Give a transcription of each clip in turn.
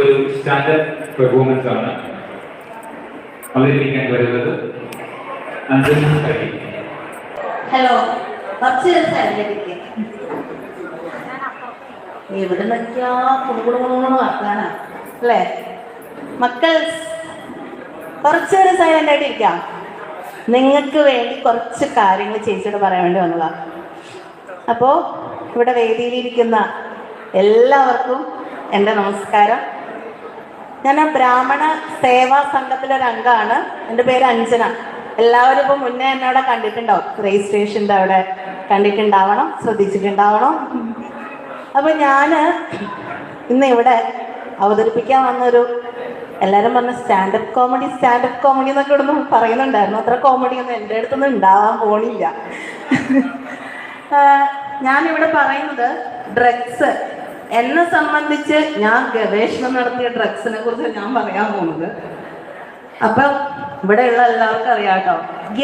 ഒരു standup performance ആണ് അവതരിപ്പിക്കാൻ വരുന്നത്. ഹലോ, കുറച്ച് എവിടെ നിൽക്കാ കുടുകുടുകുണു വർത്താനാ അല്ലേ മക്കൾ? കുറച്ചൊരു സൈലന്റ് ആയിട്ട് ഇരിക്കാം. നിങ്ങൾക്ക് വേണ്ടി കുറച്ച് കാര്യങ്ങൾ ചേച്ചിയോട് പറയാൻ വേണ്ടി വന്നതാ. അപ്പോൾ ഇവിടെ വേദിയിലിരിക്കുന്ന എല്ലാവർക്കും എൻ്റെ നമസ്കാരം. ഞാൻ ബ്രാഹ്മണ സേവാ സംഘത്തിലൊരു അംഗമാണ്. എൻ്റെ പേര് അഞ്ജന. എല്ലാവരും ഇപ്പോൾ മുന്നേ എന്നെ അവിടെ കണ്ടിട്ടുണ്ടാവും, രജിസ്ട്രേഷൻ്റെ അവിടെ കണ്ടിട്ടുണ്ടാവണം, ശ്രദ്ധിച്ചിട്ടുണ്ടാവണം. അപ്പോൾ ഞാൻ ഇന്ന് ഇവിടെ അവതരിപ്പിക്കാൻ വന്നൊരു, എല്ലാവരും പറഞ്ഞ സ്റ്റാൻഡപ്പ് കോമഡി എന്നൊക്കെ ഇവിടെ നിന്ന് പറയുന്നുണ്ടായിരുന്നു. അത്ര കോമഡിയൊന്നും എൻ്റെ അടുത്തൊന്നും ഉണ്ടാവാൻ പോണില്ല. ഞാനിവിടെ പറയുന്നത് ഡ്രഗ്സ്, എന്നെ സംബന്ധിച്ച് ഞാൻ ഗവേഷണം നടത്തിയ ഡ്രഗ്സിനെ കുറിച്ച് ഞാൻ പറയാൻ പോകുന്നത്. അപ്പം ഇവിടെയുള്ള എല്ലാവർക്കും അറിയാം കേട്ടോ,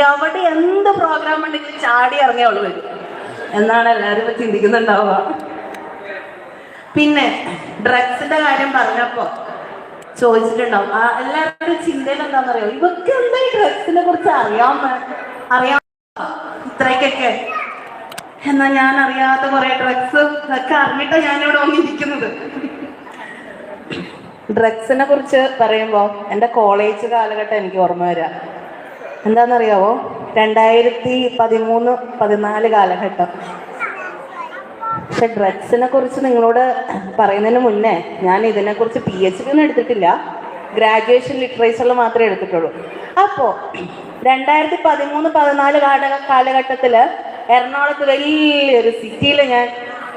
എവിടെ എന്ത് പ്രോഗ്രാം ഉണ്ടെങ്കിലും ചാടി ഇറങ്ങിയുള്ളൂ വരും എന്നാണ് എല്ലാവരും ഇപ്പം ചിന്തിക്കുന്നുണ്ടാവുക. പിന്നെ ഡ്രഗ്സിന്റെ കാര്യം പറഞ്ഞപ്പോൾ ചോദിച്ചിട്ടുണ്ടാവും, എല്ലാവരുടെ ചിന്തയിൽ എന്താണെന്നറിയോ, ഇവർക്ക് എന്താ ഈ ഡ്രഗ്സിനെ കുറിച്ച് അറിയാം ഇത്രയ്ക്കൊക്കെ. എന്നാൽ ഞാൻ അറിയാത്ത കുറെ ഡ്രഗ്സ് ഒക്കെ അറിഞ്ഞിട്ടാണ് ഞാനിവിടെ വന്നിരിക്കുന്നത്. ഡ്രഗ്സിനെ കുറിച്ച് പറയുമ്പോൾ എൻ്റെ കോളേജ് കാലഘട്ടം എനിക്ക് ഓർമ്മ വരാം. എന്താണെന്നറിയാവോ, 2013-14 കാലഘട്ടം. പക്ഷെ ഡ്രഗ്സിനെ കുറിച്ച് നിങ്ങളോട് പറയുന്നതിന് മുന്നേ ഞാൻ ഇതിനെക്കുറിച്ച് PhD ഒന്നും എടുത്തിട്ടില്ല, ഗ്രാജുവേഷൻ ലിറ്ററേച്ചറിൽ മാത്രമേ എടുത്തിട്ടുള്ളൂ. അപ്പോൾ 2013-14 കാലഘട്ടത്തിൽ എറണാകുളത്ത് വലിയൊരു സിറ്റിയിൽ ഞാൻ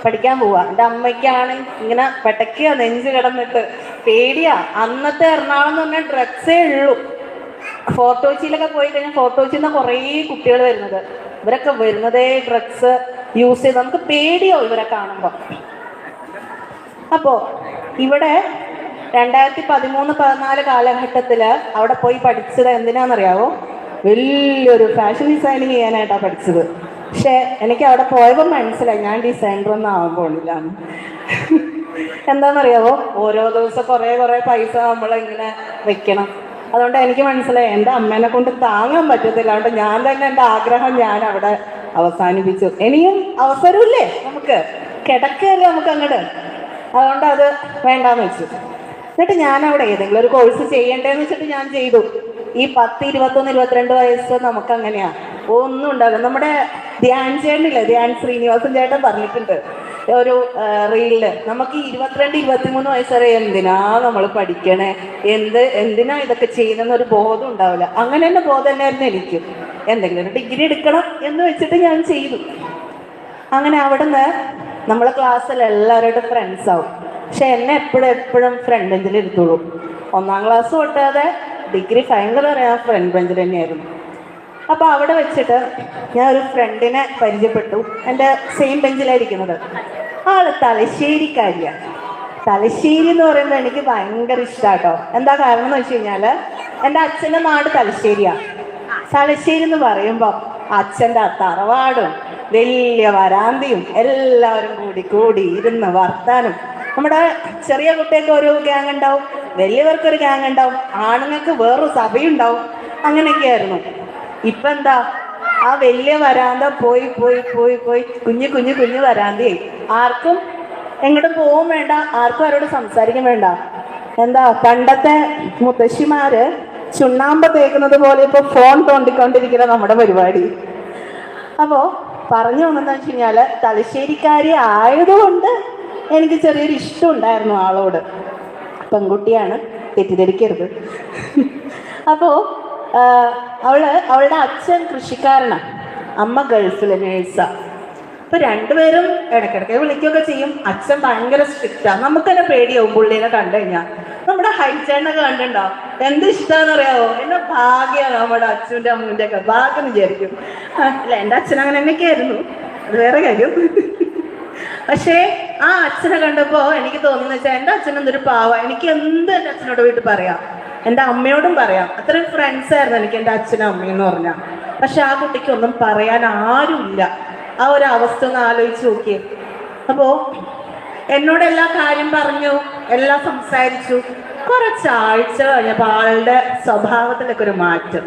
പഠിക്കാൻ പോവാ. എൻ്റെ അമ്മയ്ക്കാണ് ഇങ്ങനെ പെട്ടയ്ക്കുക, നെഞ്ച് കിടന്നിട്ട് പേടിയാ. അന്നത്തെ എറണാകുളം എന്ന് പറഞ്ഞാൽ ഡ്രഗ്സേ ഉള്ളൂ. ഫോർട്ട് കൊച്ചിയിലൊക്കെ പോയി കഴിഞ്ഞാൽ ഫോർട്ട് കൊച്ചിയിൽ നിന്ന് കുറേ കുട്ടികൾ വരുന്നത്, ഇവരൊക്കെ വരുന്നതേ ഡ്രഗ്സ് യൂസ് ചെയ്ത് നമുക്ക് പേടിയോ ഇവരെ കാണുമ്പോൾ. അപ്പോൾ ഇവിടെ 2013-14 കാലഘട്ടത്തിൽ അവിടെ പോയി പഠിച്ചത് എന്തിനാണെന്നറിയാവോ, വലിയൊരു ഫാഷൻ ഡിസൈനിങ് ചെയ്യാനായിട്ടാണ് പഠിച്ചത്. പക്ഷെ എനിക്ക് അവിടെ പോയപ്പോൾ മനസ്സിലായി ഞാൻ ഡിസൈനറൊന്നും ആവാൻ പോണില്ല. എന്താണെന്നറിയാവോ, ഓരോ ദിവസം കുറേ പൈസ നമ്മളിങ്ങനെ വെക്കണം. അതുകൊണ്ട് എനിക്ക് മനസ്സിലായി എൻ്റെ അമ്മേനെ കൊണ്ട് താങ്ങാൻ പറ്റത്തില്ല. അതുകൊണ്ട് ഞാൻ തന്നെ എൻ്റെ ആഗ്രഹം ഞാൻ അവിടെ അവസാനിപ്പിച്ചു. ഇനിയും അവസരമില്ലേ, നമുക്ക് കിടക്കല്ലേ നമുക്ക് അങ്ങോട്ട്, അതുകൊണ്ട് അത് വേണ്ടാന്ന് വെച്ചു. എന്നിട്ട് ഞാൻ അവിടെ ഏതെങ്കിലും ഒരു കോഴ്സ് ചെയ്യണ്ടേന്ന് വെച്ചിട്ട് ഞാൻ ചെയ്തു. ഈ 10, 21, 22 വയസ്സ് നമുക്ക് അങ്ങനെയാ, ഒന്നും ഉണ്ടാവില്ല. നമ്മുടെ ധ്യാൻ ചേട്ടനില്ലേ, ധ്യാൻ ശ്രീനിവാസൻ ചേട്ടൻ പറഞ്ഞിട്ടുണ്ട് ഒരു റീലില്, നമുക്ക് 22, 23 വയസ്സ് വരെ എന്തിനാ നമ്മൾ പഠിക്കണേ, എന്തിനാ ഇതൊക്കെ ചെയ്യുന്നൊരു ബോധം ഉണ്ടാവില്ല. അങ്ങനെ തന്നെ ബോധം തന്നെയായിരുന്നു എനിക്കും. എന്തെങ്കിലും ഒരു ഡിഗ്രി എടുക്കണം എന്ന് വെച്ചിട്ട് ഞാൻ ചെയ്തു. അങ്ങനെ അവിടുന്ന് നമ്മളെ ക്ലാസ്സിൽ എല്ലാവരുടെ ഫ്രണ്ട്സ് ആവും. പക്ഷെ എന്നെ എപ്പോഴും ഫ്രണ്ട് ബെഞ്ചിൽ ഇരുത്തുള്ളൂ. 1ാം ക്ലാസ് തൊട്ടാതെ ഡിഗ്രി ഫൈനൽ വരെ ഞാൻ ഫ്രണ്ട് ബെഞ്ചിൽ തന്നെയായിരുന്നു. അപ്പോൾ അവിടെ വെച്ചിട്ട് ഞാൻ ഒരു ഫ്രണ്ടിനെ പരിചയപ്പെട്ടു. എൻ്റെ സെയിം ബെഞ്ചിലായിരിക്കുന്നത്. ആള് തലശ്ശേരിക്കാരിയാണ്. തലശ്ശേരി എന്ന് പറയുമ്പോൾ എനിക്ക് ഭയങ്കര ഇഷ്ടമാട്ടോ. എന്താ കാരണം എന്ന് വെച്ച് കഴിഞ്ഞാൽ എൻ്റെ അച്ഛൻ്റെ നാട് തലശ്ശേരിയാണ്. തലശ്ശേരി എന്ന് പറയുമ്പോൾ അച്ഛൻ്റെ തറവാടും വലിയ വരാന്തിയും എല്ലാവരും കൂടി ഇരുന്ന് വർത്താനും. നമ്മുടെ ചെറിയ കുട്ടികൾക്ക് ഒരു ഗ്യാങ് ഉണ്ടാവും, വലിയവർക്കൊരു ഗ്യാങ് ഉണ്ടാവും, ആണുങ്ങൾക്ക് വേറൊരു സഭയുണ്ടാവും. അങ്ങനെയൊക്കെയായിരുന്നു. ഇപ്പം എന്താ, ആ വലിയ വരാന്ത പോയി കുഞ്ഞു വരാന്തയായി. ആർക്കും എങ്ങോട്ടും പോവും വേണ്ട, ആർക്കും ആരോട് സംസാരിക്കാൻ വേണ്ട. എന്താ പണ്ടത്തെ മുത്തശ്ശിമാര് ചുണ്ണാമ്പ് തേക്കുന്നത് പോലെ ഇപ്പോൾ ഫോൺ തോണ്ടിക്കൊണ്ടിരിക്കുന്ന നമ്മുടെ പരിപാടി. അപ്പോൾ പറഞ്ഞു വന്നതെന്ന് വെച്ച് കഴിഞ്ഞാൽ തലശ്ശേരിക്കാരി ആയതുകൊണ്ട് എനിക്ക് ചെറിയൊരു ഇഷ്ടം ഉണ്ടായിരുന്നു ആളോട്. പെൺകുട്ടിയാണ്, തെറ്റിദ്ധരിക്കരുത്. അപ്പോൾ അവളുടെ അച്ഛൻ കൃഷിക്കാരനാണ്, അമ്മ ഗൾഫിലെ നേഴ്സാണ്. അപ്പോൾ രണ്ടുപേരും ഇടയ്ക്കിടയ്ക്ക് വിളിക്കുകയൊക്കെ ചെയ്യും. അച്ഛൻ ഭയങ്കര സ്ട്രിക്റ്റാണ്. നമുക്ക് തന്നെ പേടിയാവും പുള്ളീനെ കണ്ടു കഴിഞ്ഞാൽ. നമ്മുടെ ഹൈച്ചേട്ടനൊക്കെ കണ്ടിട്ടുണ്ടാവും, എന്ത് ഇഷ്ടമാണെന്ന് അറിയാവോ, എന്നെ ഭാഗ്യമാണ് നമ്മുടെ അച്ഛൻ്റെ അമ്മൂൻ്റെ ഒക്കെ ഭാഗ്യം വിചാരിക്കും. അല്ല, എൻ്റെ അച്ഛൻ അങ്ങനെ തന്നെയൊക്കെയായിരുന്നു, അത് വേറെ കാര്യം. പക്ഷേ ആ അച്ഛനെ കണ്ടപ്പോൾ എനിക്ക് തോന്നുന്നത് വെച്ചാൽ എൻ്റെ അച്ഛൻ എന്തൊരു പാവ. എനിക്ക് എന്ത് എൻ്റെ അച്ഛനോട് വീട്ടിൽ പറയാം, എൻ്റെ അമ്മയോടും പറയാം. അത്രയും ഫ്രണ്ട്സ് ആയിരുന്നു എനിക്ക് എൻ്റെ അച്ഛനും അമ്മയെന്ന് പറഞ്ഞാൽ. പക്ഷെ ആ കുട്ടിക്ക് ഒന്നും പറയാൻ ആരുമില്ല. ആ ഒരു അവസ്ഥ ഒന്ന് ആലോചിച്ച് നോക്കിയേ. അപ്പോൾ എന്നോട് എല്ലാ കാര്യം പറഞ്ഞു, എല്ലാം സംസാരിച്ചു. കുറച്ചാഴ്ച കഴിഞ്ഞപ്പോൾ ആളുടെ സ്വഭാവത്തിലൊക്കെ ഒരു മാറ്റം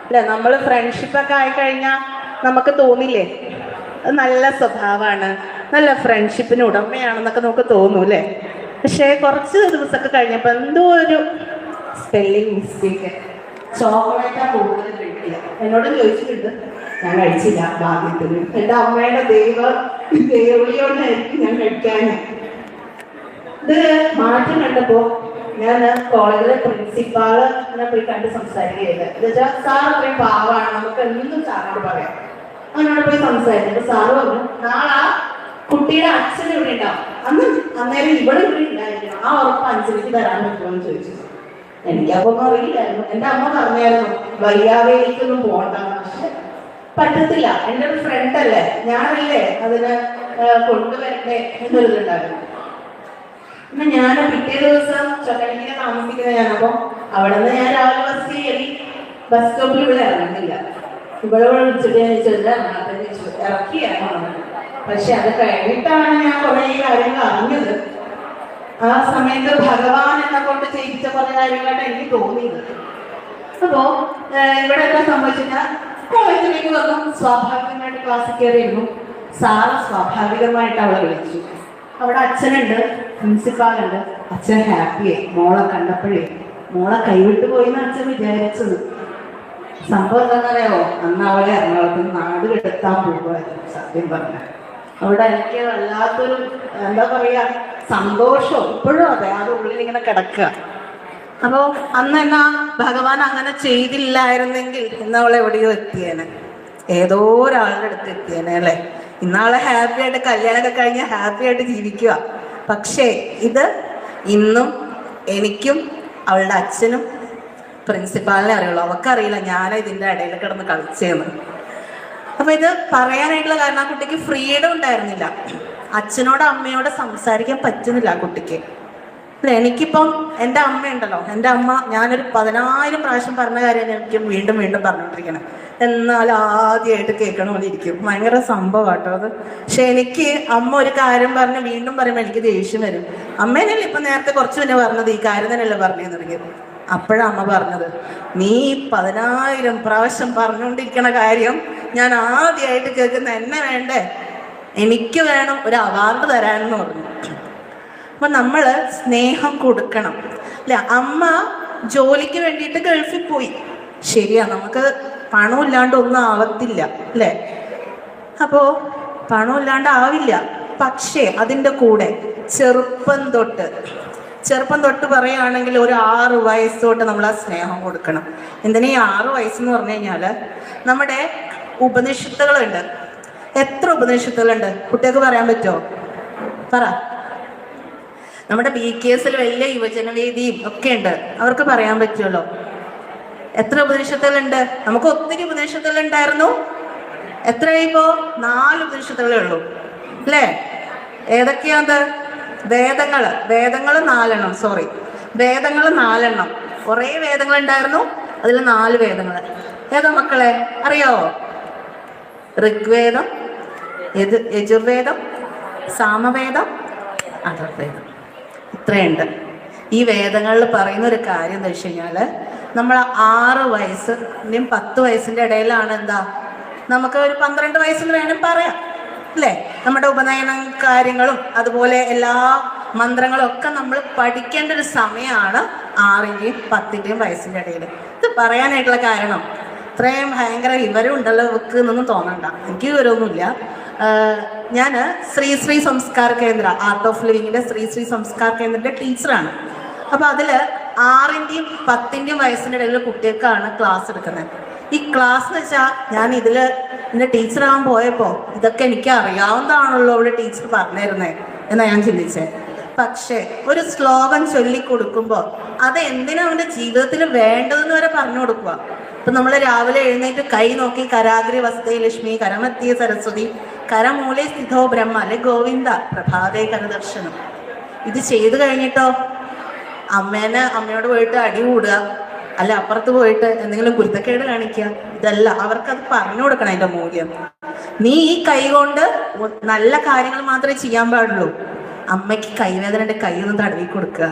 അല്ലേ? നമ്മൾ ഫ്രണ്ട്ഷിപ്പൊക്കെ ആയിക്കഴിഞ്ഞാൽ നമുക്ക് തോന്നില്ലേ നല്ല സ്വഭാവമാണ്, നല്ല ഫ്രണ്ട്ഷിപ്പിന് ഉടമയാണെന്നൊക്കെ നമുക്ക് തോന്നും അല്ലേ? പക്ഷേ കുറച്ച് ദിവസമൊക്കെ കഴിഞ്ഞപ്പോൾ എന്തോ ഒരു സ്പെല്ലിങ് മിസ്റ്റേക്ക്, ചോക്ലേറ്റാ കൂടുതൽ കഴിക്കില്ല. എന്നോട് ചോദിച്ചിട്ടുണ്ട്, ഞാൻ കഴിച്ചില്ല ഭാഗ്യത്തിന്. എൻ്റെ അമ്മയുടെ ദൈവവിളിയോണ്ടായിരിക്കും ഞാൻ കഴിക്കാൻ. ഇത് മാറ്റം കണ്ടപ്പോൾ ഞാൻ കോളേജിലെ പ്രിൻസിപ്പാളിനെ പോയി കണ്ട് സംസാരിക്കുകയില്ല. എന്ന് വെച്ചാൽ സാർ അത്രയും പാവമാണ്, നമുക്ക് എന്തും സാറിനോട് പറയാം. അവനോട് പോയി സംസാരിച്ചു. സാറ് പറഞ്ഞു, നാളെ ആ കുട്ടിയുടെ അച്ഛൻ ഇവിടെ ഉണ്ടാവും, അന്നേരം ഇവിടെ ഉണ്ടായിരിക്കണം, ആ ഉറപ്പ് അനുസരിച്ച് തരാൻ പറ്റുമെന്ന് ചോദിച്ചു. എനിക്കപ്പൊന്നും അറിയില്ലായിരുന്നു. എൻ്റെ അമ്മ പറഞ്ഞായിരുന്നു വയ്യാവേലിക്കൊന്നും പോകണ്ടെന്ന്. പക്ഷെ പറ്റത്തില്ല, എൻ്റെ ഒരു ഫ്രണ്ട് അല്ലേ, ഞാനല്ലേ അതിന് കൊണ്ടുവരണ്ടേ എന്നൊരിതുണ്ടായിരുന്നു. പിന്നെ ഞാൻ പിറ്റേ ദിവസം ചൊക്കണിക്കിനെ താമസിക്കുന്ന ഞാനപ്പോൾ അവിടെ നിന്ന് ഞാൻ രാവിലെ ബസ് കയറി. ബസ് സ്റ്റോപ്പിൽ ഇവിടെ ഇറങ്ങുന്നില്ല. ഇവിടെ വിളിച്ചിട്ട് ഞാൻ ഇറക്കിയായിരുന്നു. പക്ഷെ അത് കഴിഞ്ഞിട്ടാണ് ഞാൻ കുറെ കാര്യങ്ങൾ അറിഞ്ഞത്. ആ സമയത്ത് ഭഗവാൻ എന്നെ കൊണ്ട് ചെയ്യിച്ച കുറെ കാര്യങ്ങളായിട്ട് എനിക്ക് തോന്നിയത്. അപ്പോ ഇവിടെ എന്താ സംഭവിച്ചാൽ കോളേജിലേക്ക് വന്നു, സ്വാഭാവികമായിട്ട് ക്ലാസ്സിൽ കയറിയിരുന്നു. സാറ് സ്വാഭാവികമായിട്ട് അവളെ വിളിച്ചു. അവിടെ അച്ഛനുണ്ട്, പ്രിൻസിപ്പാളുണ്ട്. അച്ഛൻ ഹാപ്പിയായി മോളെ കണ്ടപ്പോഴേ. മോളെ കൈവിട്ട് പോയിന്ന് അച്ഛൻ വിചാരിച്ചത്. സംഭവം എന്താണെന്നറിയാമോ? അന്ന് അവളെ എറണാകുളത്ത് നാട് കെടുത്താൻ പോകുമായിരുന്നു. സത്യം പറഞ്ഞ അവിടെ എനിക്ക് വല്ലാത്തൊരു എന്താ പറയാ സന്തോഷം ഇപ്പോഴും അതെ, അത് ഉള്ളിൽ ഇങ്ങനെ കിടക്കുക. അപ്പോൾ അന്ന് എന്നാ ഭഗവാൻ അങ്ങനെ ചെയ്തില്ലായിരുന്നെങ്കിൽ ഇന്നവളെ എവിടെയോ എത്തിയേനെ, ഏതോ ഒരാളുടെ അടുത്ത് എത്തിയേനെ അല്ലേ? ഇന്നാളെ ഹാപ്പി ആയിട്ട് കല്യാണമൊക്കെ കഴിഞ്ഞ് ഹാപ്പി ആയിട്ട് ജീവിക്കുക. പക്ഷേ ഇത് ഇന്നും എനിക്കും അവളുടെ അച്ഛനും പ്രിൻസിപ്പാളിനെ അറിയുള്ളൂ. അവൾക്കറിയില്ല ഞാൻ ഇതിൻ്റെ ഇടയിൽ കിടന്ന് കളിച്ചേന്ന്. അപ്പൊ ഇത് പറയാനായിട്ടുള്ള കാരണം ആ കുട്ടിക്ക് ഫ്രീഡം ഉണ്ടായിരുന്നില്ല. അച്ഛനോട് അമ്മയോട് സംസാരിക്കാൻ പറ്റുന്നില്ല ആ കുട്ടിക്ക്. അല്ലെ? എനിക്കിപ്പം എൻ്റെ അമ്മയുണ്ടല്ലോ, എൻ്റെ അമ്മ ഞാനൊരു 10,000 പ്രാവശ്യം പറഞ്ഞ കാര്യം എനിക്ക് വീണ്ടും വീണ്ടും പറഞ്ഞുകൊണ്ടിരിക്കണം. എന്നാൽ ആദ്യമായിട്ട് കേൾക്കണ പോലെ ഇരിക്കും. ഭയങ്കര സംഭവം കേട്ടോ അത്. പക്ഷെ എനിക്ക് അമ്മ ഒരു കാര്യം പറഞ്ഞ് വീണ്ടും പറയുമ്പോൾ എനിക്ക് ദേഷ്യം വരും. അമ്മേനല്ലേ ഇപ്പം നേരത്തെ കുറച്ച് മുന്നേ പറഞ്ഞത്, ഈ കാര്യം തന്നെയല്ലേ പറഞ്ഞു തുടങ്ങിയത്. അപ്പോഴാണ് അമ്മ പറഞ്ഞത്, നീ 10,000 പ്രാവശ്യം പറഞ്ഞുകൊണ്ടിരിക്കണ കാര്യം ഞാൻ ആദ്യമായിട്ട് കേൾക്കുന്ന എന്നെ വേണ്ടേ, എനിക്ക് വേണം ഒരു അവാർഡ് തരാനെന്ന് പറഞ്ഞു. അപ്പൊ നമ്മൾ സ്നേഹം കൊടുക്കണം അല്ലെ? അമ്മ ജോലിക്ക് വേണ്ടിയിട്ട് ഗൾഫിൽ പോയി, ശരിയാ, നമുക്ക് പണമില്ലാണ്ട് ഒന്നും ആവത്തില്ല അല്ലേ? അപ്പോൾ പണമില്ലാണ്ട് ആവില്ല. പക്ഷേ അതിൻ്റെ കൂടെ ചെറുപ്പം തൊട്ട് പറയുകയാണെങ്കിൽ ഒരു 6 വയസ്സ് തൊട്ട് നമ്മൾ ആ സ്നേഹം കൊടുക്കണം. എന്തിനാ ഈ 6 വയസ്സെന്ന് പറഞ്ഞു കഴിഞ്ഞാൽ നമ്മുടെ ഉപനിഷത്തുകളുണ്ട്. എത്ര ഉപനിഷത്തുകളുണ്ട് കുട്ടികൾക്ക് പറയാൻ പറ്റുമോ? പറ. നമ്മുടെ BKSൽ വലിയ യുവജനവേദിയും ഒക്കെ ഉണ്ട്, അവർക്ക് പറയാൻ പറ്റുമല്ലോ. എത്ര ഉപനിഷത്തുകളുണ്ട്? നമുക്ക് ഒത്തിരി ഉപനിഷത്തുകളുണ്ടായിരുന്നു. എത്രയായിപ്പോ? 4 ഉപനിഷത്തുകളേ ഉള്ളൂ അല്ലേ? ഏതൊക്കെയാത്? വേദങ്ങൾ 4 സോറി, വേദങ്ങൾ 4. കുറേ വേദങ്ങൾ ഉണ്ടായിരുന്നു, അതിൽ 4 വേദങ്ങൾ. ഏതാ മക്കളെ അറിയാവോ? ഋഗ്വേദം, യജുർവേദം, സാമവേദം, അഥർവേദം. ഇത്രയുണ്ട്. ഈ വേദങ്ങളിൽ പറയുന്ന ഒരു കാര്യം എന്താ വെച്ച് കഴിഞ്ഞാൽ, നമ്മൾ 6 വയസ്സിൻ്റെയും 10 വയസ്സിൻ്റെ ഇടയിലാണ് എന്താ, നമുക്ക് ഒരു 12 വയസ്സിൽ വേണം പറയാം അല്ലേ? നമ്മുടെ ഉപനയന കാര്യങ്ങളും അതുപോലെ എല്ലാ മന്ത്രങ്ങളും ഒക്കെ നമ്മൾ പഠിക്കേണ്ട ഒരു സമയമാണ് 6ൻ്റെയും 10ൻ്റെയും വയസ്സിൻ്റെ ഇടയിൽ. ഇത് പറയാനായിട്ടുള്ള കാരണം, ഇത്രയും ഭയങ്കര വിവരം ഉണ്ടല്ലോ ഇവർക്ക് എന്നൊന്നും തോന്നണ്ട, എനിക്ക് വിവരമൊന്നുമില്ല. ഞാൻ ശ്രീ സംസ്കാർ കേന്ദ്ര ആർട്ട് ഓഫ് ലിവിങ്ങിൻ്റെ ശ്രീ സംസ്കാർ കേന്ദ്രൻ്റെ ടീച്ചറാണ്. അപ്പോൾ അതിൽ 6ൻ്റെയും 10ൻ്റെയും വയസ്സിൻ്റെ ഇടയിൽ കുട്ടികൾക്കാണ് ക്ലാസ് എടുക്കുന്നത്. ഈ ക്ലാസ് എന്ന് വെച്ചാൽ ഞാൻ ഇതിൻ്റെ ടീച്ചറാകാൻ പോയപ്പോൾ ഇതൊക്കെ എനിക്ക് അറിയാവുന്നതാണല്ലോ ഇവിടെ ടീച്ചർ പറഞ്ഞിരുന്നേ എന്നാണ് ഞാൻ ചിന്തിച്ചത്. പക്ഷേ ഒരു ശ്ലോകം ചൊല്ലിക്കൊടുക്കുമ്പോൾ അത് എന്തിനാ അവൻ്റെ ജീവിതത്തിൽ വേണ്ടതെന്ന് വരെ പറഞ്ഞു കൊടുക്കുക. ഇപ്പം നമ്മൾ രാവിലെ എഴുന്നേറ്റ് കൈ നോക്കി കരാഗ്രി വസ്തേ ലക്ഷ്മി കരമത്തിയ സരസ്വതി കരമൂലേ സ്ഥിതോ ബ്രഹ്മ അല്ലെ ഗോവിന്ദ പ്രഭാതേ കരദർശനം. ഇത് ചെയ്തു കഴിഞ്ഞിട്ടോ അമ്മയോട് പോയിട്ട് അടി കൂടുക, അല്ല അപ്പുറത്ത് പോയിട്ട് എന്തെങ്കിലും കുരുത്തക്കേട് കാണിക്കുക, ഇതല്ല. അവർക്കത് പറഞ്ഞു കൊടുക്കണം അതിൻ്റെ മൂല്യം. നീ ഈ കൈ കൊണ്ട് നല്ല കാര്യങ്ങൾ മാത്രമേ ചെയ്യാൻ പാടുള്ളൂ. അമ്മയ്ക്ക് കൈവേദനയുടെ കൈയൊന്ന് തടവി കൊടുക്കുക.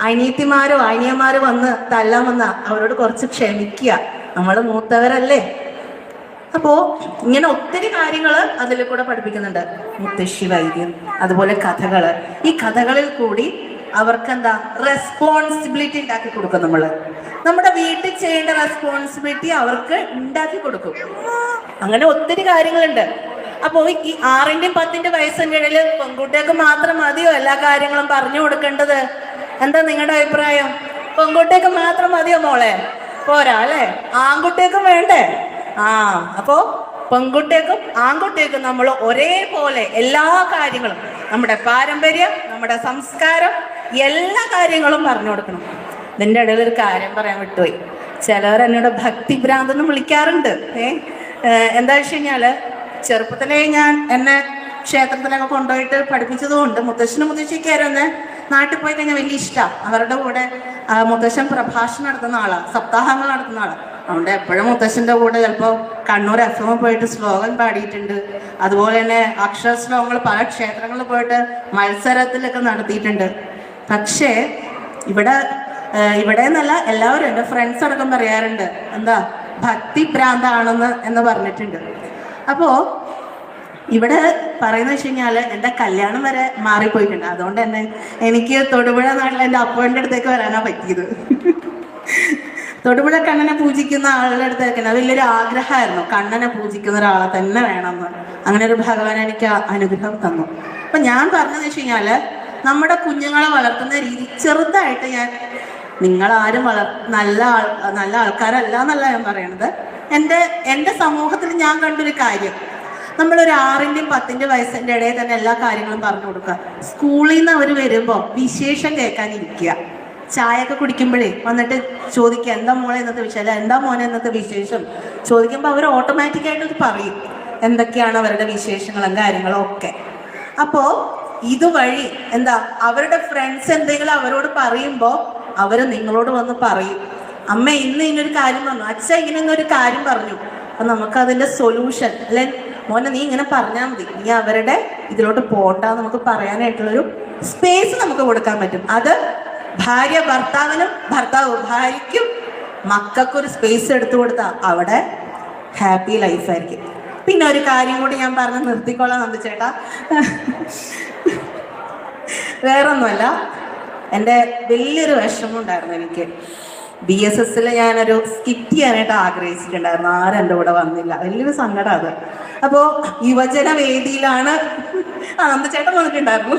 അനിയത്തിമാരോ അനിയന്മാരോ വന്ന് തല്ലാൻ വന്ന അവരോട് കുറച്ച് ക്ഷമിക്കുക. നമ്മൾ മൂത്തവരല്ലേ. അപ്പോ ഇങ്ങനെ ഒത്തിരി കാര്യങ്ങൾ അതിൽ കൂടെ പഠിപ്പിക്കുന്നുണ്ട്. മുത്തശ്ശി വൈദ്യം, അതുപോലെ കഥകള്. ഈ കഥകളിൽ കൂടി അവർക്ക് എന്താ റെസ്പോൺസിബിലിറ്റി ഉണ്ടാക്കി കൊടുക്കും. നമ്മുടെ വീട്ടിൽ ചെയ്യേണ്ട റെസ്പോൺസിബിലിറ്റി അവർക്ക് ഉണ്ടാക്കി കൊടുക്കും. അങ്ങനെ ഒത്തിരി കാര്യങ്ങളുണ്ട്. അപ്പോൾ ഈ 6ന്റെയും 10ന്റെ വയസ്സിന്റെ ഇടയിൽ പെൺകുട്ടികൾക്ക് മാത്രം മതിയോ എല്ലാ കാര്യങ്ങളും പറഞ്ഞു കൊടുക്കേണ്ടത്? എന്താ നിങ്ങളുടെ അഭിപ്രായം? പെൺകുട്ടികൾക്ക് മാത്രം മതിയോ മോളെ? പോരാ അല്ലേ? ആൺകുട്ടികൾക്കും വേണ്ടേ? അപ്പോ പെൺകുട്ടികൾക്കും ആൺകുട്ടികൾക്കും നമ്മൾ ഒരേപോലെ എല്ലാ കാര്യങ്ങളും, നമ്മുടെ പാരമ്പര്യം, നമ്മുടെ സംസ്കാരം, എല്ലാ കാര്യങ്ങളും പറഞ്ഞു കൊടുക്കണം. ഇതിൻ്റെ ഇടയിൽ ഒരു കാര്യം പറയാൻ വിട്ടുപോയി. ചിലവർ എന്നോട് ഭക്തിഭ്രാന്തെന്ന് വിളിക്കാറുണ്ട്. എന്താ വെച്ച് കഴിഞ്ഞാല് ചെറുപ്പത്തിലേ എന്നെ ക്ഷേത്രത്തിലൊക്കെ കൊണ്ടുപോയിട്ട് പഠിപ്പിച്ചതുകൊണ്ട് മുത്തശ്ശനും മുത്തശ്ശിക്കാരും എന്നെ നാട്ടിൽ പോയി കഴിഞ്ഞാൽ വലിയ ഇഷ്ടമാണ്. അവരുടെ കൂടെ മുത്തശ്ശൻ പ്രഭാഷണം നടത്തുന്ന ആളാണ്, സപ്താഹങ്ങൾ നടത്തുന്ന ആളാണ്. അതുകൊണ്ട് എപ്പോഴും മുത്തശ്ശൻ്റെ കൂടെ ചിലപ്പോൾ കണ്ണൂർ FM പോയിട്ട് ശ്ലോകം പാടിയിട്ടുണ്ട്. അതുപോലെ തന്നെ അക്ഷര ശ്ലോകങ്ങൾ പല ക്ഷേത്രങ്ങളിൽ പോയിട്ട് മത്സരത്തിലൊക്കെ നടത്തിയിട്ടുണ്ട്. പക്ഷേ ഇവിടെ എന്നല്ല, എല്ലാവരും എൻ്റെ ഫ്രണ്ട്സ് അടക്കം പറയാറുണ്ട് എന്താ ഭക്തി ഭ്രാന്താണെന്ന് എന്ന് പറഞ്ഞിട്ടുണ്ട്. അപ്പോൾ ഇവിടെ പറയുന്നത് വെച്ച് കഴിഞ്ഞാൽ എൻ്റെ കല്യാണം വരെ മാറിപ്പോയിട്ടുണ്ട്. അതുകൊണ്ട് തന്നെ എനിക്ക് തൊടുപുഴ നാട്ടിൽ എൻ്റെ അപ്പൻ്റെ അടുത്തേക്ക് വരാനാണ് പറ്റിയത്. തൊടുപുഴ കണ്ണനെ പൂജിക്കുന്ന ആളുടെ അടുത്തേക്ക് വലിയൊരു ആഗ്രഹമായിരുന്നു, കണ്ണനെ പൂജിക്കുന്ന ഒരാളെ തന്നെ വേണമെന്ന്. അങ്ങനെ ഒരു ഭഗവാൻ എനിക്ക് അനുഗ്രഹം തന്നു. അപ്പം ഞാൻ പറഞ്ഞതെന്ന് വെച്ച് കഴിഞ്ഞാൽ നമ്മുടെ കുഞ്ഞുങ്ങളെ വളർത്തുന്ന രീതി ചെറുതായിട്ട് നിങ്ങളാരും നല്ല ആൾക്കാരല്ല എന്നല്ല ഞാൻ പറയണത്. എൻ്റെ സമൂഹത്തിൽ ഞാൻ കണ്ടൊരു കാര്യം, നമ്മളൊരു 6ന്റെയും 10ന്റെയും വയസ്സിൻ്റെ ഇടയിൽ തന്നെ എല്ലാ കാര്യങ്ങളും പറഞ്ഞു കൊടുക്കുക. സ്കൂളിൽ നിന്ന് അവർ വരുമ്പോൾ വിശേഷം കേൾക്കാനിരിക്കുക. ചായയൊക്കെ കുടിക്കുമ്പോഴേ വന്നിട്ട് ചോദിക്കുക, എന്താ മോളെ എന്നത്തെ വിശേഷം, എന്താ മോനെ എന്നത്തെ വിശേഷം ചോദിക്കുമ്പോൾ അവർ ഓട്ടോമാറ്റിക്കായിട്ട് പറയും എന്തൊക്കെയാണ് അവരുടെ വിശേഷങ്ങളും കാര്യങ്ങളും ഒക്കെ. അപ്പോൾ ഇതുവഴി എന്താ അവരുടെ ഫ്രണ്ട്സ് എന്തെങ്കിലും അവരോട് പറയുമ്പോൾ അവർ നിങ്ങളോട് വന്ന് പറയും, അമ്മ ഇന്ന് ഇങ്ങനൊരു കാര്യം പറഞ്ഞു, അച്ഛ ഇങ്ങനൊരു കാര്യം പറഞ്ഞു. അപ്പം നമുക്കതിൻ്റെ സൊല്യൂഷൻ അല്ലെ മോനെ നീ ഇങ്ങനെ പറഞ്ഞാൽ മതി, നീ അവരുടെ ഇതിലോട്ട് പോണ്ട നമുക്ക് പറയാനായിട്ടുള്ളൊരു സ്പേസ് നമുക്ക് കൊടുക്കാൻ പറ്റും. അത് ഭാര്യ ഭർത്താവിനും, ഭർത്താവ് ഭാര്യയ്ക്കും, മക്കൾക്കൊരു സ്പേസ് എടുത്തു കൊടുത്താൽ അവിടെ ഹാപ്പി ലൈഫായിരിക്കും. പിന്നെ ഒരു കാര്യം കൂടി ഞാൻ പറഞ്ഞ് നിർത്തിക്കൊള്ളാം നന്ദിച്ചേട്ടാ. വേറൊന്നുമല്ല, എൻ്റെ വലിയൊരു വിഷമം ഉണ്ടായിരുന്നു. എനിക്ക് BSSൽ ഞാനൊരു സ്കിറ്റ് ചെയ്യാനായിട്ട് ആഗ്രഹിച്ചിട്ടുണ്ടായിരുന്നു. ആരും എൻ്റെ കൂടെ വന്നില്ല. വലിയൊരു സങ്കടം അത്. അപ്പോൾ യുവജന വേദിയിലാണ് നന്ദിച്ചേട്ടൻ വന്നിട്ടുണ്ടായിരുന്നു.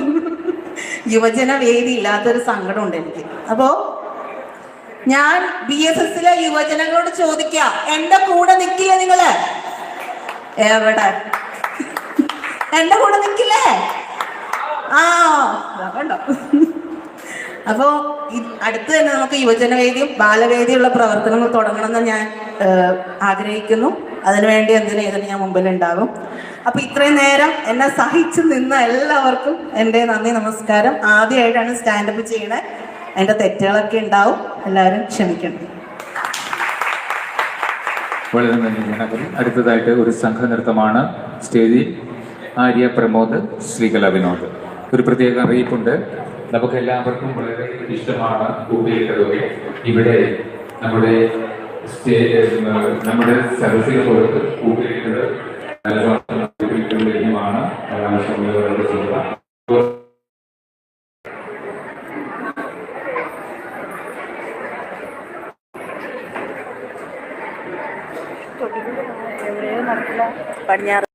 യുവജന വേദി ഇല്ലാത്തൊരു സങ്കടമുണ്ട് എനിക്ക്. അപ്പോൾ ഞാൻ BSSലെ യുവജനങ്ങളോട് ചോദിക്കുക, എൻ്റെ കൂടെ നിൽക്കില്ലേ നിങ്ങള്? എവിടെ എൻ്റെ കൂടെ നിൽക്കില്ലേ? കണ്ടോ? അപ്പോൾ അടുത്ത് തന്നെ നമുക്ക് യുവജനവേദിയും ബാലവേദിയുള്ള പ്രവർത്തനങ്ങൾ തുടങ്ങണമെന്ന് ഞാൻ ആഗ്രഹിക്കുന്നു. അതിനുവേണ്ടി ഏതിനും ഞാൻ മുമ്പിലുണ്ടാകും. അപ്പോൾ ഇത്രയും നേരം എന്നെ സഹിച്ചു നിന്ന എല്ലാവർക്കും എൻ്റെ നന്ദി, നമസ്കാരം. ആദ്യമായിട്ടാണ് സ്റ്റാൻഡപ്പ് ചെയ്യണേ, അതിൻ്റെ തെറ്റുകളൊക്കെ ഉണ്ടാവും, എല്ലാവരും ക്ഷമിക്കണം. വളരെ നന്ദി. അടുത്തതായിട്ട് ഒരു സംഘനൃത്തമാണ്. സ്റ്റേജിൽ ആര്യ പ്രമോദ്, ശ്രീകല വിനോദ്. ഒരു പ്രത്യേക അറിയിപ്പുണ്ട്. നമുക്ക് എല്ലാവർക്കും വളരെ ഇഷ്ടമാണ് കൂട്ടിയിട്ടതൊക്കെ. ഇവിടെ നമ്മുടെ സദസ്സിന് പുറത്ത് കൂട്ടിയിട്ടത് ാണ്. പടിഞ്ഞാറ്